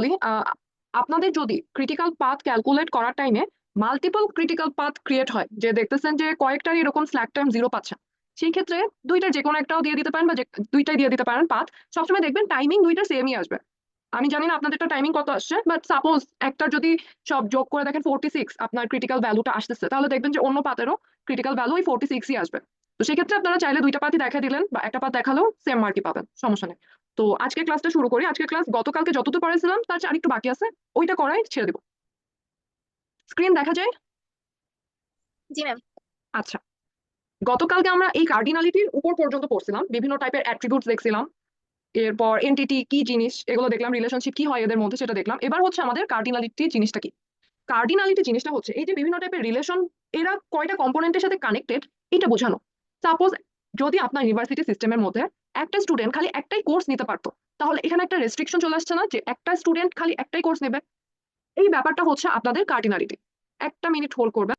বলি, আপনাদের যদি ক্রিটিক্যাল পাথ ক্যালকুলেট করার টাইমে মাল্টিপল ক্রিটিক্যাল পাথ ক্রিয়েট হয়, যে দেখতেছেন যে কয়েকটার এরকম স্ল্যাক টাইম 0 পাচ্ছেন, সেই ক্ষেত্রে দুইটার যে কোনো একটাও দিয়ে দিতে পারেন বা দুইটাই দিয়ে দিতে পারেন পাথ। সবসময় দেখবেন টাইমিং দুইটার সেমই আসবে। আমি জানি না আপনাদেরটা টাইমিং কত আসছে, বাট সাপোজ একটা যদি সব যোগ করে দেখেন 46 আপনার ক্রিটিক্যাল ভ্যালুটা আসতেছে, তাহলে দেখবেন যে অন্য পাতেরও ক্রিটিক্যাল ভ্যালু ওই 46ই আসবে। তো সেক্ষেত্রে আপনারা চাইলে দুইটা পাতই দেখা দিলেন বা একটা পাত দেখালেও সেম মার্কই পাবেন, সমস্যা নেই। তো আজকে ক্লাসটা শুরু করি। আজকে ক্লাস গতকালকে যতটুকু পড়েছিলাম তার চেয়ে আরেকটু বাকি আছে, ওইটা করাই ছেড়ে দিব। স্ক্রিন দেখা যায়? জি ম্যাম। আচ্ছা, গতকালকে আমরা এই কার্ডিনালিটির উপর পর্যন্ত পড়ছিলাম, বিভিন্ন টাইপের অ্যাট্রিবিউটস দেখছিলাম, এরপর এন্টিটি কি জিনিস এগুলো দেখলাম, রিলেশনশিপ কি হয় এদের মধ্যে সেটা দেখলাম। এবার হচ্ছে আমাদের কার্ডিনালিটি জিনিসটা কি। কার্ডিনালিটি জিনিসটা হচ্ছে এই যে বিভিন্ন টাইপের রিলেশন, এরা কয়টা কম্পোনেন্টের সাথে কানেক্টেড এটা বোঝানো। সাপোজ যদি আপনার ইউনিভার্সিটি সিস্টেমের মধ্যে একটা স্টুডেন্ট খালি একটাই কোর্স নিতে পারতো, তাহলে এখানে একটা রেস্ট্রিকশন চলে আসছে না যে একটা স্টুডেন্ট খালি একটাই কোর্স নেবে। এই ব্যাপারটা হচ্ছে আপনাদের কার্ডিনালিটি। একটা মিনিট হোল্ড করবেন।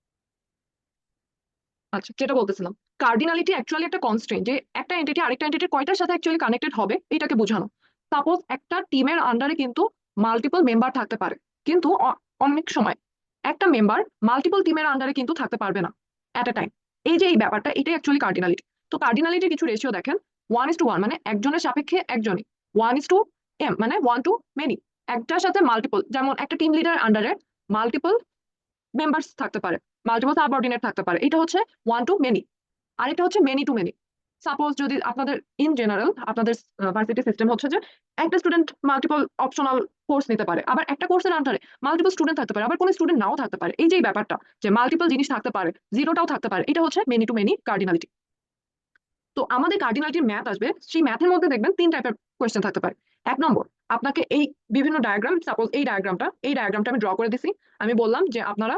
আচ্ছা, যেটা বলতেছিলাম, কার্ডিনালিটি অ্যাকচুয়ালি একটা কনস্ট্রেন্ট, যে একটা এন্টিটি আরেকটা এন্টিটির কয়টার সাথে অ্যাকচুয়ালি কানেক্টেড হবে এটাকে বোঝানো। সাপোজ একটা টিমের আন্ডারে কিন্তু মাল্টিপল মেম্বার থাকতে পারে, কিন্তু অনেক সময় একটা মেম্বার মাল্টিপল টিমের আন্ডারে কিন্তু থাকতে পারবে না অ্যাট এ টাইম। এই যে এই ব্যাপারটা, এটাই অ্যাকচুয়ালি কার্ডিনালিটি। তো কার্ডিনালিটির কিছু রেশিও দেখেন। 1:1 মানে একজনের সাপেক্ষে একজনই। 1:m মানে 1 to many, একটার সাথে মাল্টিপল। যেমন একটা টিম লিডার আন্ডারে মাল্টিপল মেম্বার্স থাকতে পারে, মাল্টিপল সাবঅর্ডিনেট থাকতে পারে, এটা হচ্ছে 1 to many। আরেকটা হচ্ছে মেনি টু মেনি। সাপোজ যদি আপনাদের ইন জেনারেল আপনাদের ভার্সিটি সিস্টেম হচ্ছে যে একটা স্টুডেন্ট মাল্টিপল অপশনাল কোর্স নিতে পারে, আবার একটা কোর্সের আন্ডারে মাল্টিপল স্টুডেন্ট থাকতে পারে, আবার কোনো স্টুডেন্ট নাও থাকতে পারে। এই যে এই ব্যাপারটা, যে মাল্টিপল জিনিস থাকতে পারে, জিরোটাও থাকতে পারে, এটা হচ্ছে মেনি টু মেনি কার্ডিনালিটি। তো আমাদের কার্ডিনালিটির ম্যাথ আসবে, সেই ম্যাথের মধ্যে দেখবেন তিন টাইপের কোয়েশ্চেন থাকতে পারে। এক নম্বর, আপনাকে এই বিভিন্ন ডায়াগ্রাম, সাপোজ এই ডায়াগ্রামটা আমি ড্র করে দিছি। আমি বললাম যে আপনারা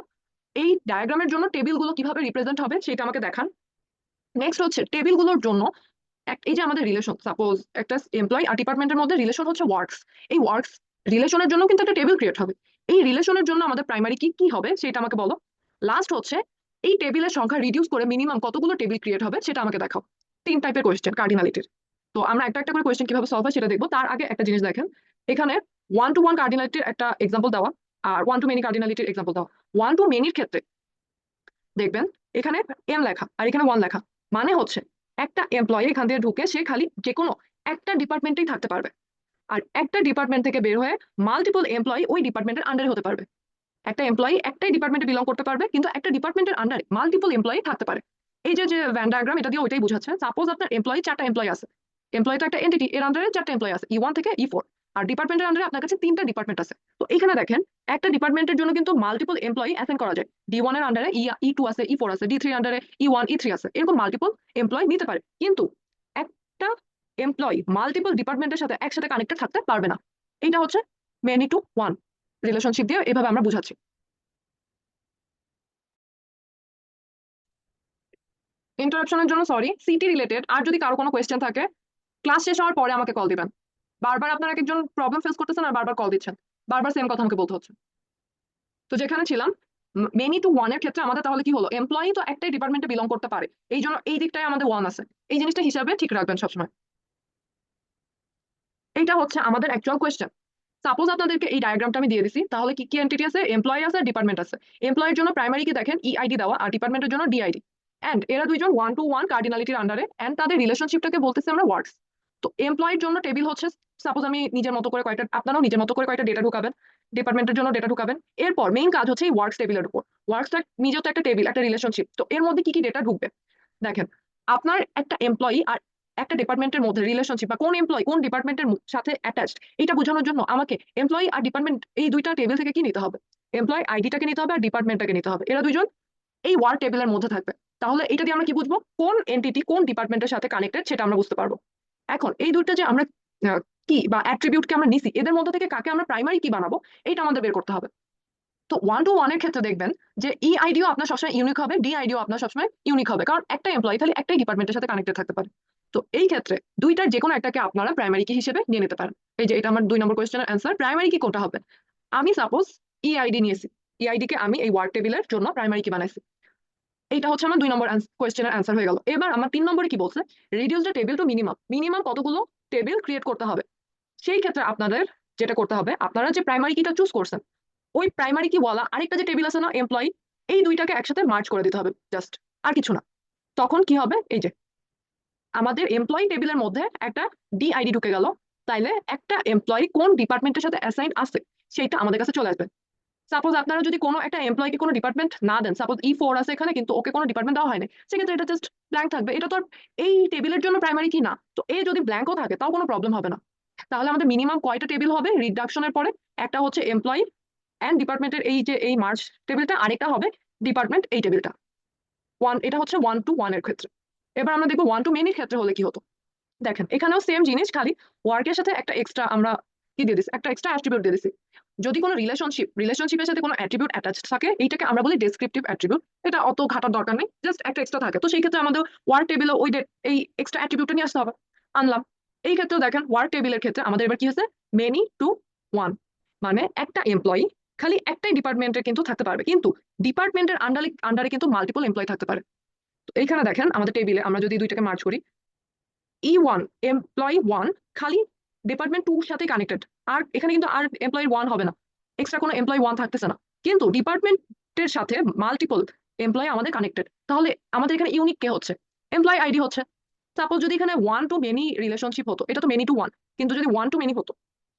এই ডায়াগ্রামের জন্য টেবিলগুলো কিভাবে রিপ্রেজেন্ট হবে সেটা আমাকে দেখান। নেক্সট হচ্ছে টেবিলগুলোর জন্য এই যে আমাদের রিলেশন, সাপোজ একটা এমপ্লয় আর ডিপার্টমেন্টের মধ্যে রিলেশন হচ্ছে ওয়ার্কস। এই ওয়ার্কস রিলেশনের জন্য কিন্তু একটা টেবিল ক্রিয়েট হবে। এই রিলেশনের জন্য আমাদের প্রাইমারি কি কি হবে সেটা আমাকে বলো। লাস্ট হচ্ছে এই টেবিলের সংখ্যা রিডিউস করে মিনিমাম কতগুলো টেবিল ক্রিয়েট হবে সেটা আমাকে দেখাও। তিন টাইপের কোয়েশ্চেন কার্ডিনালিটির। তো আমরা একটা একটা করে কোয়েশ্চেন কিভাবে সলভ হয় সেটা দেখবো। তার আগে একটা জিনিস দেখেন, এখানে 1 to 1 কার্ডিনালিটির একটা এক্সাম্পল দেওয়া, আর 1 to many কার্ডিনালিটির এক্সাম্পল দেওয়া। 1 to many ক্ষেত্রে দেখবেন এখানে এম লেখা আর এখানে 1 লেখা, মানে হচ্ছে একটা এমপ্লয়ি এখান দিয়ে ঢুকে সে খালি যে কোনো একটা ডিপার্টমেন্টেই থাকতে পারবে, আর একটা ডিপার্টমেন্ট থেকে বের হয়ে মাল্টিপল এমপ্লয়ি ওই ডিপার্টমেন্টের আন্ডারে হতে পারবে। একটা এমপ্লয়ি একটাই ডিপার্টমেন্টে বিলং করতে পারবে, কিন্তু একটা ডিপার্টমেন্টের আন্ডারে মাল্টিপল এমপ্লয়ি থাকতে পারে। এই যে যে ভ্যান ডায়াগ্রাম, এটা দিয়ে ওইটাই বুঝাচ্ছে। সাপোজ আপনার চারটা এমপ্লয়ি আছে, এমপ্লয়ি তো একটা এন্টিটি, এর আন্ডারে চারটা এমপ্লয়ি আছে, E1 থেকে E4। আর ডিপার্টমেন্টের আন্ডারে আপনার কাছে তিনটা ডিপার্টমেন্ট আছে। তো এখানে দেখেন একটা ডিপার্টমেন্টের জন্য কিন্তু মাল্টিপল এমপ্লয়ি অ্যাসাইন করা যায়। D1 এর আন্ডারে E2 আছে, E4 আছে, D3 আন্ডারে E1 E3 আছে, এরকম মাল্টিপল এমপ্লয়ি নিতে পারে। কিন্তু একটা এমপ্লয়ি মাল্টিপল ডিপার্টমেন্টের সাথে একসাথে কানেক্টেড থাকতে পারবে না। এটা হচ্ছে মেনি টু ওয়ান রিলেশনশিপ দিয়ে এভাবে আমরা বুঝাচ্ছি। ইন্টারাপশনের জন্য সরি। সিটি রিলেটেড আর যদি কারো কোনো কোয়েশ্চেন থাকে ক্লাস শেষ হওয়ার পরে আমাকে কল দিবেন। বারবার আপনারা এক একজন প্রবলেম ফেস করতেছেন আর বারবার কল দিচ্ছেন, বারবার সেম কথা আমাকে বলতে হচ্ছে। তো যেখানে ছিলাম, মেনি টু ওয়ানের ক্ষেত্রে আমাদের তাহলে কি হলো, এমপ্লয়ি তো একটাই ডিপার্টমেন্টে বিলং করতে পারে, এই জন্য এই দিকটায় আমাদের 1 আছে। এই জিনিসটা হিসাবে ঠিক রাখবেন সবসময়। এইটা হচ্ছে আমাদের অ্যাকচুয়াল কোয়েশ্চেন। সাপোজ আপনাদেরকে এই ডায়াগ্রামটা আমি দিয়ে দিছি, তাহলে কি কি এন্টিটি আছে, এমপ্লয়ি আছে, ডিপার্টমেন্ট আছে। এমপ্লয়ের জন্য প্রাইমারি কি দেখেন ইআইডি দেওয়া, আর ডিপার্টমেন্টের জন্য ডিআইডি। এন্ড এরা দুইজন 1 to 1 কার্ডিনালিটির আন্ডারে, এন্ড তাদের রিলেশনশিপটাকে বলতেছি আমরা ওয়ার্কস। তো এমপ্লয়ের জন্য টেবিল হচ্ছে, সাপোজ আমি নিজের মতো করে কয়টা, আপনারাও নিজের মতো করে কয়টা ডেটা ঢুকাবেন, ডিপার্টমেন্টের জন্য ডেটা ঢুকাবেন। এরপর মেইন কাজ হচ্ছে এই ওয়ার্কস টেবিলের উপর। ওয়ার্কসটা নিজেও তো একটা টেবিল, একটা রিলেশনশিপ, তো এর মধ্যে কি কি ডেটা ঢুকবে দেখেন। আপনার একটা এমপ্লয়ি আর একটা ডিপার্টমেন্টের মধ্যে রিলেশনশিপ, বা কোন এমপ্লয়ি কোন ডিপার্টমেন্টের সাথে অ্যাটাচড, এটা বোঝানোর জন্য আমাকে এমপ্লয়ি আর ডিপার্টমেন্ট এই দুইটা টেবিল থেকে কি নিতে হবে, এমপ্লয়ি আইডিটাকে নিতে হবে আর ডিপার্টমেন্টটাকে নিতে হবে। এরা দুইজন এই ওয়ার্ক টেবিলের মধ্যে থাকবে। তাহলে এটা দিয়ে আমরা কি বুঝবো, কোন এন্টিটি কোন ডিপার্টমেন্টের সাথে কানেক্টেড সেটা আমরা বুঝতে পারবো। এখন এই দুইটা যে আমরা কি বা অ্যাট্রিবিউটকে আমরা নিছি, এদের মধ্যে থেকে কাকে আমরা প্রাইমারি কি বানাবো এটা আমাদের বের করতে হবে। তো 1 to 1 এর ক্ষেত্রে দেখবেন যে ইআইডিও আপনার সবসময় ইউনিক হবে, ডিআইডিও আপনার সবসময় ইউনিক হবে, কারণ একটা এমপ্লয়ি খালি একটাই ডিপার্টমেন্টের সাথে কানেক্টেড থাকতে পারে। তো এই ক্ষেত্রে দুইটার যে কোনো একটাকে আপনারা প্রাইমারি কি হিসেবে নিয়ে নিতে পারেন। এই যে এটা আমার 2 নম্বর কোয়েশ্চেনের অ্যান্সার, প্রাইমারি কি কোনটা হবে। আমি সাপোজ ইআইডি নিয়েছি, ইআইডি কে আমি এই ওয়ার্ক টেবিলের জন্য প্রাইমারি কি বানাইছি। এইটা হচ্ছে আমার 2 নম্বর কোয়েশ্চেনের অ্যান্সার হয়ে গেল। এবার আমার 3 নম্বরে কি বলছে, reduce the table to minimum, minimum কতগুলো টেবিল ক্রিয়েট করতে হবে। সেই ক্ষেত্রে আপনাদের যেটা করতে হবে, আপনারা যে প্রাইমারি কিটা চুজ করছেন ওই প্রাইমারি কি বলা আরেকটা যে টেবিল আছে না এমপ্লয়ি, এই দুইটাকে একসাথে মার্জ করে দিতে হবে জাস্ট, আর কিছু না। তখন কি হবে, এই যে আমাদের এমপ্লয়ি টেবিলের মধ্যে একটা ডিআইডি ঢুকে গেল, তাইলে একটা এমপ্লয়ি কোন ডিপার্টমেন্টের সাথে অ্যাসাইন আছে সেটা আমাদের কাছে চলে আসবে। সাপোজ আপনারা যদি কোনো একটা এমপ্লয়িকে কোনো ডিপার্টমেন্ট না দেন, সাপোজ E4 আছে এখানে কিন্তু ওকে কোনো ডিপার্টমেন্ট দেওয়া হয়নি, সেক্ষেত্রে এটা জাস্ট ব্ল্যাঙ্ক থাকবে, এটা তো আর এই টেবিলের জন্য প্রাইমারি কি না। তো এ যদি ব্ল্যাঙ্কও থাকে তাও কোনো প্রবলেম হবে না। তাহলে আমাদের মিনিমাম কয়টা টেবিল হবে রিডাকশনের পরে, একটা হচ্ছে এমপ্লয়ি অ্যান্ড ডিপার্টমেন্টের এই যে এই মার্চ টেবিলটা, আরেকটা হবে ডিপার্টমেন্ট এই টেবিলটা। এটা হচ্ছে 1 to 1 এর ক্ষেত্রে। এবার আমরা দেখবো 1 to মেনির ক্ষেত্রে হলে কি হতো। দেখেন এখানেও সেম জিনিস, খালি ওয়ার্কের সাথে একটা এক্সট্রা আমরা কি দিয়ে দিচ্ছি, একটা এক্সট্রা অ্যাট্রিবিউট দিয়ে দিচ্ছি। যদি কোনো রিলেশনশিপের সাথে কোনো অ্যাট্রিবিউট অ্যাটাচ থাকে, এইটাকে আমরা বলি ডেসক্রিপটিভ অ্যাট্রিবিউট। এটা অত ঘাটার দরকার নেই, জাস্ট একটা এক্সট্রা থাকে, তো সেই ক্ষেত্রে আমাদের ওয়ার্ক টেবিলে এই এক্সট্রা অ্যাট্রিবিউটটা নিয়ে আসতে হবে, আনলাম। এই ক্ষেত্রেও দেখেন ওয়ার্ক টেবিলের ক্ষেত্রে আমাদের এবার কি হচ্ছে, মেনি টু ওয়ান, মানে একটা এমপ্লয়ি খালি একটাই ডিপার্টমেন্টের কিন্তু থাকতে পারবে, কিন্তু ডিপার্টমেন্টের আন্ডারে আন্ডারে কিন্তু মাল্টিপল এমপ্লয়ি থাকতে পারে। তো এইখানে দেখেন আমাদের টেবিলে আমরা যদি দুইটাকে মার্চ করি, E1 এমপ্লয়ি 1 খালি ডিপার্টমেন্ট 2 সাথে কানেক্টেড, আর এখানে কিন্তু আর এমপ্লয়ি 1 হবে না, এক্সট্রা কোনো এমপ্লয়ি 1 থাকতেছে না, কিন্তু ডিপার্টমেন্টের সাথে মাল্টিপল এমপ্লয়ি আমাদের কানেক্টেড। তাহলে আমাদের এখানে ইউনিক কে হচ্ছে, এমপ্লয়ি আইডি হচ্ছে। সাপোজ যদি এখানে 1 to many রিলেশনশিপ হতো, এটা তো মেনি টু 1, কিন্তু যদি 1 to many হতো,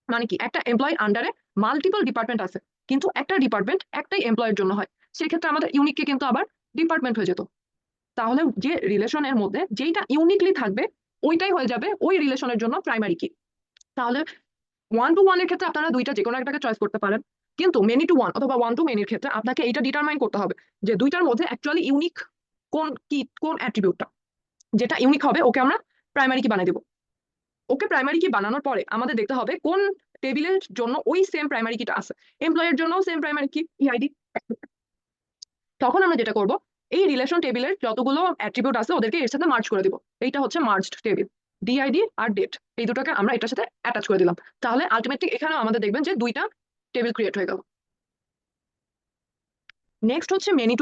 মানে কি একটা এমপ্লয়ি আন্ডারে মাল্টিপল ডিপার্টমেন্ট আছে, কিন্তু একটা ডিপার্টমেন্ট একটাই এমপ্লয়ের জন্য হয়, সেক্ষেত্রে আমাদের ইউনিক কে কিন্তু আবার ডিপার্টমেন্ট হয়ে যেত। তাহলে যে রিলেশনের মধ্যে যেইটা ইউনিকলি থাকবে ওইটাই হয়ে যাবে ওই রিলেশনের জন্য প্রাইমারি কি। তাহলে 1 to 1 এর ক্ষেত্রে আপনারা দুইটা যে কোনো একটাকে চয়েস করতে পারেন, কিন্তু মেনি টু 1 অথবা 1 to many ক্ষেত্রে আপনাকে এটা ডিটারমাইন করতে হবে যে দুইটার মধ্যে অ্যাকচুয়ালি ইউনিক কোন অ্যাট্রিবিউটটা, যেটা ইউনিক হবে ওকে আমরা প্রাইমারি কি বানিয়ে দেবো। ওকে প্রাইমারি কি বানানোর পরে আমাদের দেখতে হবে কোন টেবিলের জন্য ওই সেম প্রাইমারি কিটা আছে, এমপ্লয়ের জন্য সেম প্রাইমারি কি ইআইডি। তখন আমরা যেটা করব, এই রিলেশন টেবিলের যতগুলো অ্যাট্রিবিউট আছে ওদেরকে এর সাথে মার্জ করে দিব। এইটা হচ্ছে মার্জড টেবিল, ডিআইডি আর ডেট, এই দুটোকে আমরা এটার সাথে অ্যাটাচ করে দিলাম। তাহলে আলটিমেটলি এখানেও আমাদের দেখবেন যে দুইটা টেবিল ক্রিয়েট হয়ে গেল। নেক্সট হচ্ছে মেনি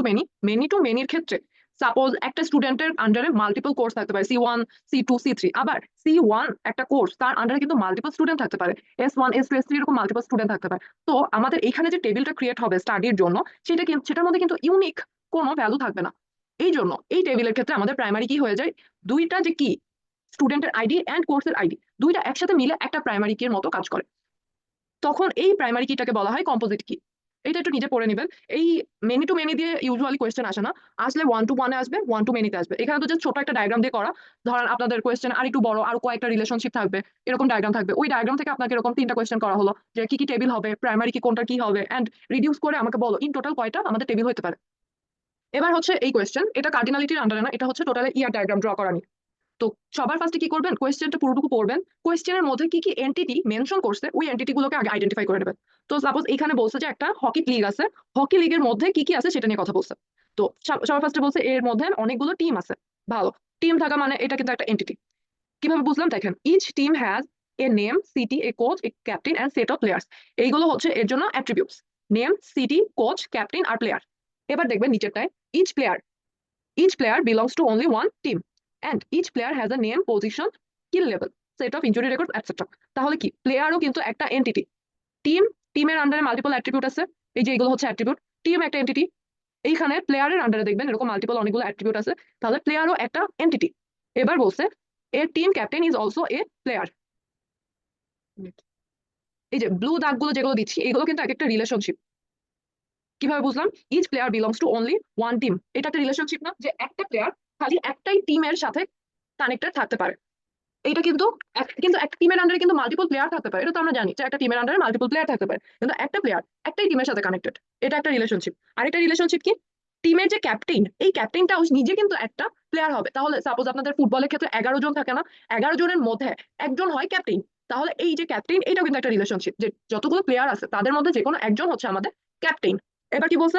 টু মেনির ক্ষেত্রে সাপোজ একটা স্টুডেন্টের আন্ডারে মাল্টিপল কোর্স থাকতে পারে, C1 C2 C3, আবার C1 একটা কোর্স তার আন্ডারে কিন্তু মাল্টিপল স্টুডেন্ট থাকতে পারে, S1 S2 S3 এরকম মাল্টিপল স্টুডেন্ট থাকতে পারে। তো আমাদের এইখানে যে টেবিলটা ক্রিয়েট হবে স্টাডির জন্য, সেটার মধ্যে কিন্তু ইউনিক কোনো ভ্যালু থাকবে না। এই জন্য এই টেবিলের ক্ষেত্রে আমাদের প্রাইমারি কি হয়ে যায়, দুইটা যে কি স্টুডেন্টের আইডি অ্যান্ড কোর্সের আইডি দুইটা একসাথে মিলে একটা প্রাইমারি কির মতো কাজ করে। তখন এই প্রাইমারি কিটাকে বলা হয় কম্পোজিট কি। এটা একটু নিজে পড়ে নেবেন। এই মেনি টু মেনি দিয়ে ইউজুয়ালি কোয়েশ্চেন আসে না, আসলে 1 to 1 আসবে, 1 to many আসবে। এখানে তো জাস্ট ছোট একটা ডায়াগ্রাম দিয়ে করা, ধরেন আপনাদের কোয়েশ্চেন আর একটু বড় আর কয়েকটা রিলেশনশিপ থাকবে, এরকম ডায়াগ্রাম থাকবে, ওই ডায়াগ্রাম থেকে আপনাকে এরকম 3টা কোয়েশ্চেন করা হলো যে কি কি টেবিল হবে, প্রাইমারি কি কোনটা কি হবে, এন্ড রিডিউস করে আমাকে বলো ইন টোটাল কয়টা আমাদের টেবিল হতে পারে। এবার হচ্ছে এই কোয়েশ্চেন, এটা কার্ডিনালিটির আন্ডারে না, এটা হচ্ছে টোটাল ইয়ার ডায়াগ্রাম ড্র করা নিয়ে। তো সবার ফার্স্টে কি করবেন, কোয়েশ্চেনটা পুরোটুকু পড়বেন, কোয়েশ্চেনের মধ্যে কি কি এন্টিটি মেনশন করছে ওই এন্টিটি গুলোকে আগে আইডেন্টিফাই করে নেবেন। তো সাপোজ এখানে বলছে যে একটা হকি লিগ আছে, হকি লিগের মধ্যে কি কি আছে সেটা নিয়ে কথা বলছে। তো সবার ফার্স্টে বলছে এর মধ্যে অনেকগুলো টিম আছে, ভালো, টিম থাকা মানে এটা কিন্তু একটা এন্টিটি। কিভাবে বুঝলাম, দেখেন each team has a name, city, a coach, a captain and set of players. এইগুলো হচ্ছে এর জন্য attributes, name, city, coach, captain আর প্লেয়ার। এবার দেখবেন নিচেরটায়, each player each player belongs to only one team and each player has a name, position, skill level, set of injury records, etc. তাহলে কি প্লেয়ারও কিন্তু একটা এন্টিটি। টিমের আন্ডারে মাল্টিপল অ্যাট্রিবিউট আছে, এই যে এগুলো হচ্ছে অ্যাট্রিবিউট, টিম একটা এন্টিটি। এইখানে প্লেয়ারের আন্ডারে দেখবেন এরকম মাল্টিপল অনেকগুলো অ্যাট্রিবিউট আছে, তাহলে প্লেয়ারও একটা এন্টিটি। এবার বলছে এর team captain is also a player. এই যে ব্লু দাগগুলো যেগুলো দিচ্ছি এগুলো কিন্তু এক একটা রিলেশনশিপ। কিভাবে বুঝলাম, each player belongs to only one team, এটা একটা রিলেশনশিপ না যে একটা প্লেয়ার খালি একটাই টিমের সাথে কানেক্টেড থাকতে পারে। এটা কিন্তু কিন্তু একটা টিমের আন্ডারে কিন্তু মাল্টিপল প্লেয়ার থাকতে পারে, এটা তো আমরা জানি যে একটা টিমের আন্ডারে মাল্টিপল প্লেয়ার থাকতে পারে, কিন্তু একটা প্লেয়ার একটাই টিমের সাথে কানেক্টেড, এটা একটা রিলেশনশিপ। আরেকটা রিলেশনশিপ কি, টিমের যে ক্যাপ্টেন, এই ক্যাপ্টেনটাও নিজে কিন্তু একটা প্লেয়ার হবে। তাহলে সাপোজ আপনাদের ফুটবলের ক্ষেত্রে 11 জন থাকে না, 11 জনের মধ্যে একজন হয় ক্যাপ্টেন, তাহলে এই যে ক্যাপ্টেন এটাও কিন্তু একটা রিলেশনশিপ, যে যতগুলো প্লেয়ার আছে তাদের মধ্যে যে কোনো একজন হচ্ছে আমাদের ক্যাপ্টেন। এবার কি বলছে,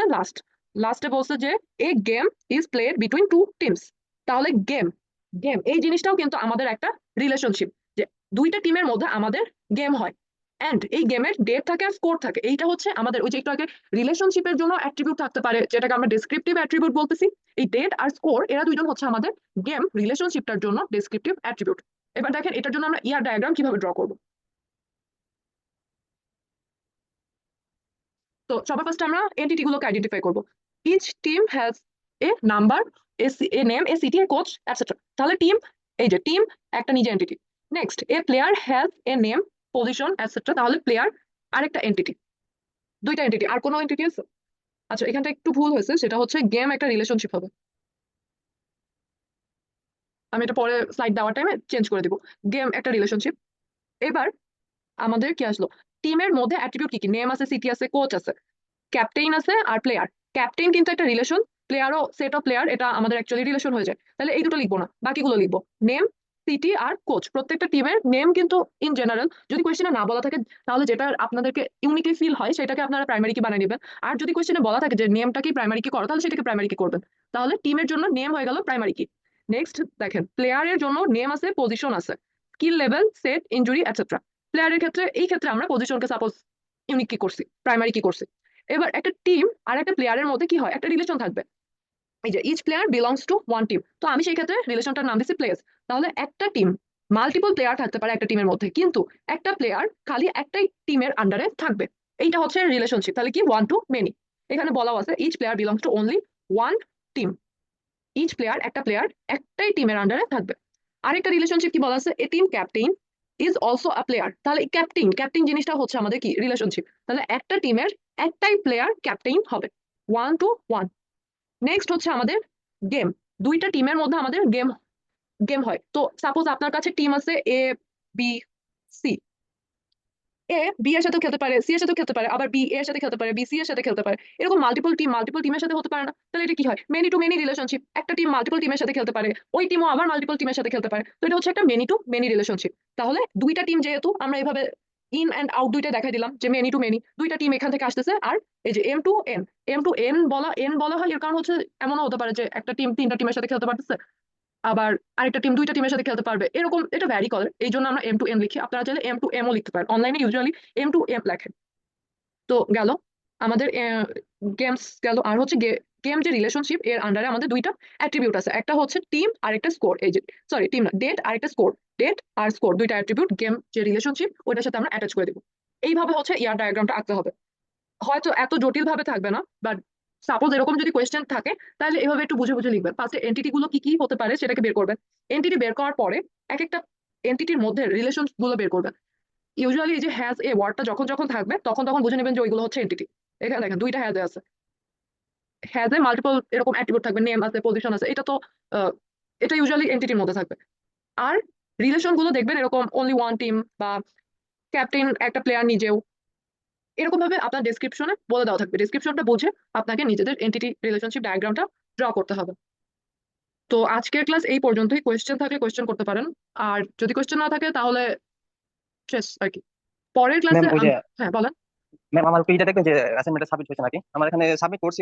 লাস্টে বলছে যে a game is played between two teams. তাহলে গেম গেম এই জিনিসটাও কিন্তু আমাদের একটা রিলেশনশিপ, যে দুইটা টিমের মধ্যে আমাদের গেম হয়, এন্ড এই গেমের ডেট থাকে আর স্কোর থাকে। এইটা হচ্ছে আমাদের ওই যে একটু আগে রিলেশনশিপের জন্য অ্যাট্রিবিউট থাকতে পারে, যেটাকে আমরা ডেসক্রিপটিভ অ্যাট্রিবিউট বলতেছি। এই ডেট আর স্কোর এরা দুইজন হচ্ছে আমাদের গেম রিলেশনশিপটার জন্য ডেসক্রিপটিভ অ্যাট্রিবিউট। এবার দেখেন এটার জন্য আমরা ইয়ার ডায়াগ্রাম কিভাবে ড্র করবো। তো সবার ফার্স্ট আমরা এন্টিটি গুলোকে আইডেন্টিফাই করব। Each team has a number, a name, a city, a coach, etcetera. তাহলে টিম, এই যে টিম একটা নিজে entity. Next, a player has a name, position, etcetera. তাহলে প্লেয়ার আরেকটা এন্টিটি, দুইটা এন্টিটি। আর কোনো এন্টিটি আছে? আচ্ছা, এখানটা একটু ভুল হয়েছে, সেটা হচ্ছে গেম একটা রিলেশনশিপ হবে। আমি এটা পরে স্লাইড দেওয়ার টাইমে চেঞ্জ করে দিব। গেম একটা রিলেশনশিপ। এবার আমাদের কি আসলো, টিমের মধ্যে অ্যাট্রিবিউট কি কি? নেম আছে, সিটি আছে, কোচ আছে, ক্যাপ্টেইন আছে, আর প্লেয়ার। ক্যাপ্টেইন কিন্তু একটা রিলেশন, প্লেয়ারও সেট অফ প্লেয়ার, এটা আমাদের অ্যাকচুয়ালি রিলেশন হয়ে যায়। তাহলে এই দুটো লিখবো না, বাকিগুলো লিখবো। নেম, সিটি আর কোচ। প্রত্যেকটা টিমের নেম কিন্তু ইন জেনারেল, যদি কোয়েশ্চেনে না বলা থাকে তাহলে যেটা আপনাদেরকে ইউনিকলি ফিল হয় সেটাকে আপনারা প্রাইমারি কি বানিয়ে নেবেন। আর যদি কোয়েশ্চেনে বলা থাকে যে নেমটা কি প্রাইমারি কি করো, তাহলে সেটাকে প্রাইমারি কি করবেন। তাহলে টিমের জন্য নেম হয়ে গেল প্রাইমারি কি। নেক্সট দেখেন, প্লেয়ারের জন্য নেম আছে, পজিশন আছে, skill level, set, injury, etcetera. প্লেয়ারের ক্ষেত্রে, এই ক্ষেত্রে আমরা পজিশনকে সাপোজ ইউনিক কি করছি, প্রাইমারি কি করছি। এবার একটা টিম আর একটা প্লেয়ারের মধ্যে কি হয়, একটা রিলেশন থাকবে। এই যে each player belongs to one team, তো আমি সেই ক্ষেত্রে রিলেশনটার নাম দিচ্ছি প্লেয়ার্স। তাহলে একটা টিম, মাল্টিপল প্লেয়ার থাকতে পারে একটা টিমের মধ্যে, কিন্তু একটা প্লেয়ার খালি একটাই টিমের আন্ডারে থাকবে। এইটা হচ্ছে রিলেশনশিপ। তাহলে কি, ওয়ান টু মেনি। এখানে বলাও আছে each player belongs to only one team. Each player, একটা প্লেয়ার একটাই টিমের আন্ডারে থাকবে। আরেকটা রিলেশনশিপ কি বলা আছে, a team captain is also a player. তাহলে ক্যাপ্টেইন, ক্যাপ্টেইন জিনিসটা হচ্ছে আমাদের কি, রিলেশনশিপ। তাহলে একটা টিমের একটাই প্লেয়ার ক্যাপ্টেইন হবে, ওয়ান টু ওয়ান। নেক্সট হচ্ছে আমাদের গেম। দুইটা টিমের মধ্যে আমাদের গেম গেম হয়। তো সাপোজ আপনার কাছে টিম আছে এ, বি, সি। এ বি এর সাথে খেলতে পারে, সি এর সাথে খেলতে পারে, আবার বি এর সাথে খেলতে পারে, বি সি এর সাথে খেলতে পারে। এরকম মাল্টিপল টিমের সাথে হতে পারে না। তাহলে এটা কি হয়, মেনি টু মেনি রিলেশনশিপ। একটা টিম মাল্টিপল টিমের সাথে খেলতে পারে, ওই টিমও আবার মাল্টিপল টিমের সাথে খেলতে পারে। তো এটা হচ্ছে একটা মেনি টু মেনি রিলেশনশিপ। তাহলে দুইটা টিম, যেহেতু আমরা এভাবে ইন অ্যান্ড আউট দুইটা দেখাই দিলাম যে মেনি টু মেনি, দুইটা টিম এখান থেকে আসতেছে। আর এই যে M to N, M to N বলা, এন বলা হয় এর কারণ হচ্ছে এমনও হতে পারে যে একটা টিম তিনটা টিমের সাথে খেলতে পারতেছে, আবার আরেকটা টিম দুইটা টিমের সাথে খেলতে পারবে। এরকম এটা ভ্যারি করে, এই জন্য আমরা এম টু এন লিখি। আপনারা চাইলে এম টু এমও লিখতে পারেন, অনলাইনে ইউজুয়ালি এম টু এম লেখেন। তো গেল আমাদের গেমস গেল। আর হচ্ছে গেম যে রিলেশনশিপ, এর আন্ডারে আমাদের দুইটা অ্যাট্রিবিউট আছে, একটা হচ্ছে টিম আর একটা স্কোর। এই যে, সরি টিম না, ডেট আর একটা স্কোর। ডেট আর স্কোর দুইটা অ্যাট্রিবিউট গেম যে রিলেশনশিপ ওইটার সাথে আমরা অ্যাটাচ করে দিব। এইভাবে হচ্ছে ইয়ার ডায়াগ্রামটা আঁকতে হবে। হয়তো এত জটিল ভাবে থাকবে না, বাট সাপোজ এরকম যদি কোয়েশ্চেন থাকে তাহলে এভাবে একটু বুঝে বুঝে লিখবেন। ফার্স্টে এন্টিটি গুলো কি কি হতে পারে সেটাকে বের করবেন। এন্টিটি বের করার পরে এক একটা এন্টিটির মধ্যে রিলেশন গুলো বের করবেন। ইউজুয়ালি এই যে হ্যাজ এ ওয়ার্ডটা যখন যখন থাকবে তখন তখন বুঝে নেবেন যে ওইগুলো হচ্ছে এন্টিটি। এখানে দেখেন দুইটা হ্যাজ এ আছে, হ্যাজ এ মাল্টিপল এরকম অ্যাট্রিবিউট থাকবে, নেম আছে, পজিশন আছে। এটা তো আহ, এটা ইউজুয়ালি এন্টিটির মধ্যে থাকবে। আর রিলেশন গুলো দেখবেন এরকম অনলি ওয়ান টিম, বা ক্যাপ্টেন একটা প্লেয়ার নিজেও। এরকম ভাবে আপনার ডেসক্রিপশনে বলে দেওয়া থাকবে, ডেসক্রিপশনটা বুঝে আপনাকে নিজেদের এন্টিটি রিলেশনশিপ ডায়াগ্রামটা ড্র করতে হবে। তো আজকের ক্লাস এই পর্যন্তই। কোয়েশ্চেন থাকলে কোয়েশ্চেন করতে পারেন, আর যদি কোয়েশ্চেন না থাকে তাহলে শেষ আর কি। পরের ম্যাম ক্লাসে ওই যে হ্যাঁ বলেন। ম্যাম আমার ওইটা দেখবেন যে অ্যাসাইনমেন্টটা সাবমিট হয়েছে নাকি আমার এখানে সাবমিট করছি